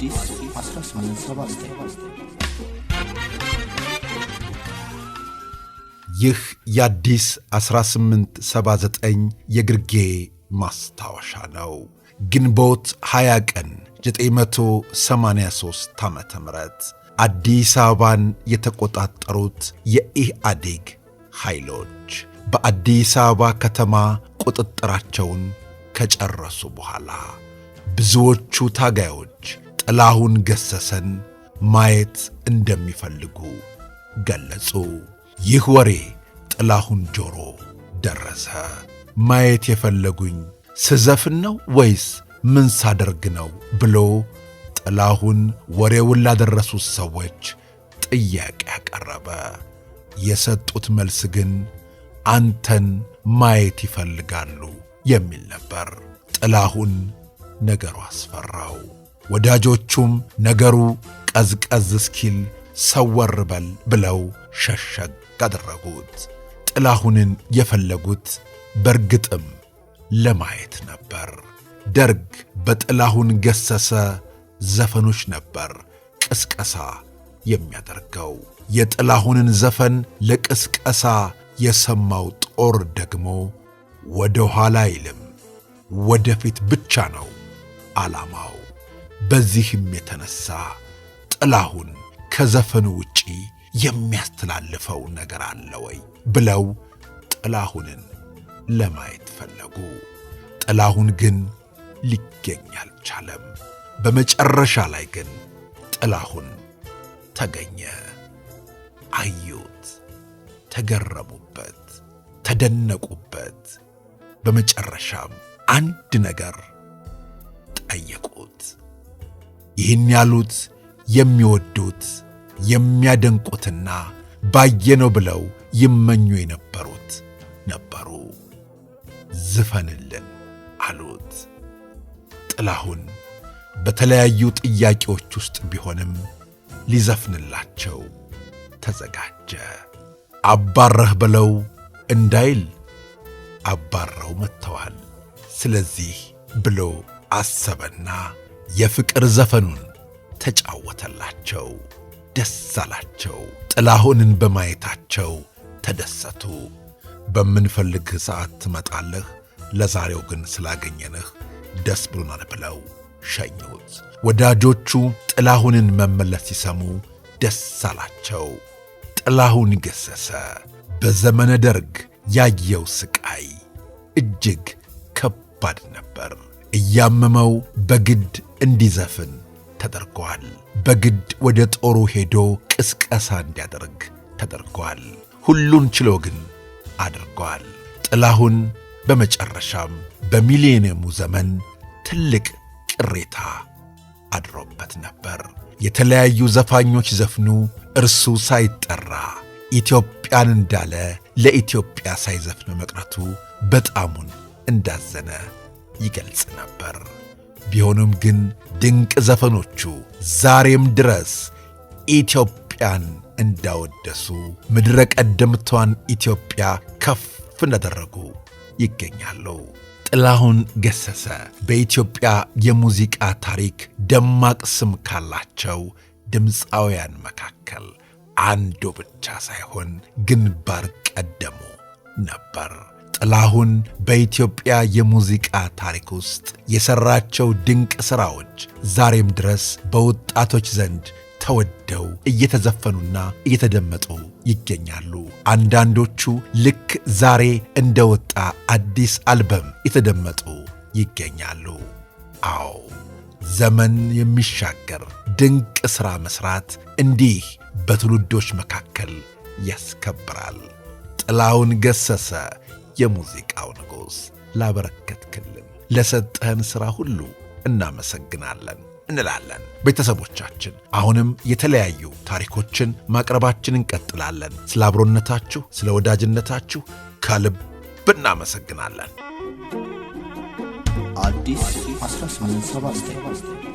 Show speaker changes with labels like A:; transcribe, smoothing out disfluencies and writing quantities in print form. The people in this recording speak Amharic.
A: አዲስ 1879
B: ይህ የአዲስ 1879 የግርጌ ማስታወሻ ነው። ግንቦት 20 ቀን 983 ዓመተ ምህረት አዲስ አበባን የተቆጣጠሩት የኢህአዴግ ኃይሎች በአዲስ አበባ ከተማ ቁጥጥራቸውን ከጨረሱ በኋላ ብዙዎቹ ታጋዮች ጥላሁን ገሰሰን ማየት እንደሚፈልጉ ገለጹ። ይህ ወሬ ጥላሁን ጆሮ ደረሰ። ማየት የፈለጉኝ ስዘፍን ነው ወይስ ምን ሳደርግ ነው ብሎ ጥላሁን ወሬውን ላደረሱት ሰዎች ጥያቄ ያቀረበ። የሰጡት መልስ ግን አንተን ማየት ይፈልጋሉ የሚል ነበር። ጥላሁን ነገሩ አስፈራው። ወዳጆቹም ነገሩ ቀዝቀዝ እስኪል ሰወር በል ብለው ሸሸግ አደረጉት። ጥላሁንን የፈለጉት በርግጥም ለማየት ነበር። ደርግ በጥላሁን ገሰሰ ዘፈኖች ነበር ቅስቀሳ የሚያደርገው። የጥላሁንን ዘፈን ለቅስቀሳ የሰማው ጦር ደግሞ ወደ ኋላ አይልም፣ ወደፊት ብቻ ነው ዓላማው። በዚህም የተነሳ ጥላሁን ከዘፈኑ ውጪ የሚያስተላልፈው ነገር አለ ወይ ብለው ጥላሁንን ለማየት ፈለጉ። ጥላሁን ግን ሊገኝ አልቻለም። በመጨረሻ ላይ ግን ጥላሁን ተገኘ። አዩት፣ ተገረሙበት፣ ተደነቁበት። በመጨረሻም አንድ ነገር ጠየቁት። ይህን ያሉት የሚወዱት የሚያደንቁትና ባየነው ብለው ይመኙ የነበሩት ነበሩ። ዝፈንልን አሉት። ጥላሁን በተለያዩ ጥያቄዎች ውስጥ ቢሆንም ሊዘፍንላቸው ተዘጋጀ። አባረህ ብለው እንዳይል አባረው መጥተዋል። ስለዚህ ብሎ አሰበና የፍቅር ዘፈኑን ተጫወተላቸው። ደስ አላቸው። ጥላሁንን በማየታቸው ተደሰቱ። በምንፈልግህ ሰዓት ትመጣለህ፣ ለዛሬው ግን ስላገኘንህ ደስ ብሎናል ብለው ሸኙት። ወዳጆቹ ጥላሁንን መመለስ ሲሰሙ ደስ አላቸው። ጥላሁን ገሰሰ በዘመነ ደርግ ያየው ስቃይ እጅግ ከባድ ነበር። እያመመው በግድ እንዲዘፍን ተደርጓል። በግድ ወደ ጦሩ ሄዶ ቅስቀሳ እንዲያደርግ ተደርጓል። ሁሉን ችሎ ግን አድርጓል። ጥላሁን በመጨረሻም በሚሌኒየሙ ዘመን ትልቅ ቅሬታ አድሮበት ነበር። የተለያዩ ዘፋኞች ዘፍኑ፣ እርሱ ሳይጠራ ኢትዮጵያን እንዳለ ለኢትዮጵያ ሳይዘፍን መቅረቱ በጣሙን እንዳዘነ ይገልጽ ነበር። ቢሆንም ግን ድንቅ ዘፈኖቹ ዛሬም ድረስ ኢትዮጵያን እንዳወደሱ ምድረ ቀደምቷን ኢትዮጵያ ከፍ እንዳደረጉ ይገኛሉ። ጥላሁን ገሰሰ በኢትዮጵያ የሙዚቃ ታሪክ ደማቅ ስም ካላቸው ድምፃውያን መካከል አንዱ ብቻ ሳይሆን ግንባር ቀደሙ ነበር። ጥላሁን በኢትዮጵያ የሙዚቃ ታሪክ ውስጥ የሠራቸው ድንቅ ሥራዎች ዛሬም ድረስ በወጣቶች ዘንድ ተወደው እየተዘፈኑና እየተደመጡ ይገኛሉ። አንዳንዶቹ ልክ ዛሬ እንደወጣ አዲስ አልበም የተደመጡ ይገኛሉ። አዎ፣ ዘመን የሚሻገር ድንቅ ሥራ መሥራት እንዲህ በትውልዶች መካከል ያስከብራል። ጥላሁን ገሰሰ የሙዚቃው ንጉሥ፣ ላበረከትክልን ለሰጠህን ሥራ ሁሉ እናመሰግናለን እንላለን። ቤተሰቦቻችን አሁንም የተለያዩ ታሪኮችን ማቅረባችን እንቀጥላለን። ስለ አብሮነታችሁ፣ ስለ ወዳጅነታችሁ ከልብ እናመሰግናለን።
A: አዲስ 1879